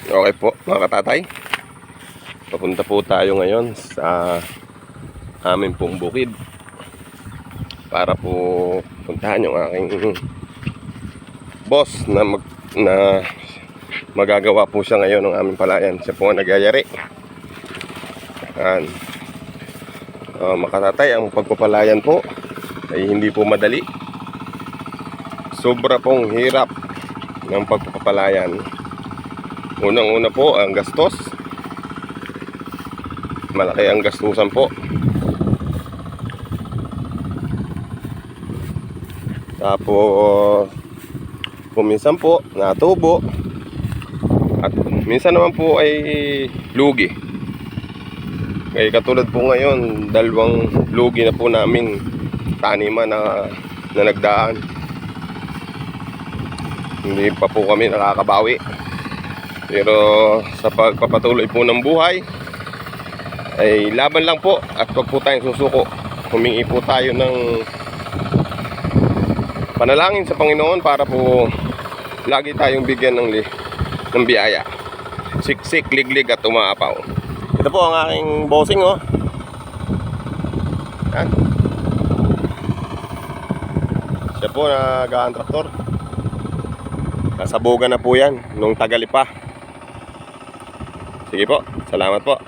Okay po mga katatay, papunta po tayo ngayon sa amin pong bukid para po puntahan yung aking boss na magagawa po siya ngayon ng aming palayan. Siya po ang nagyayari. Mga katatay, ang pagpapalayan po ay hindi po madali. Sobra pong hirap ng pagpapalayan. Unang-una po ang gastos. Malaki ang gastusan po. Tapos minsan po natubo, at minsan naman po ay lugi. Kaya katulad po ngayon, dalawang lugi na po namin taniman na nagdaan. Hindi pa po kami nakakabawi. Pero sa pagpapatuloy po ng buhay ay laban lang po, at wag po tayong susuko. Humingi po tayo ng panalangin sa Panginoon para po lagi tayong bigyan ng biyaya. Siksik, liglig at umaapaw. Ito po ang aking bossing, oh. Yan. Siya po nag-aan traktor. Kasabugan na po yan nung tagali pa. Sige po, salamat po.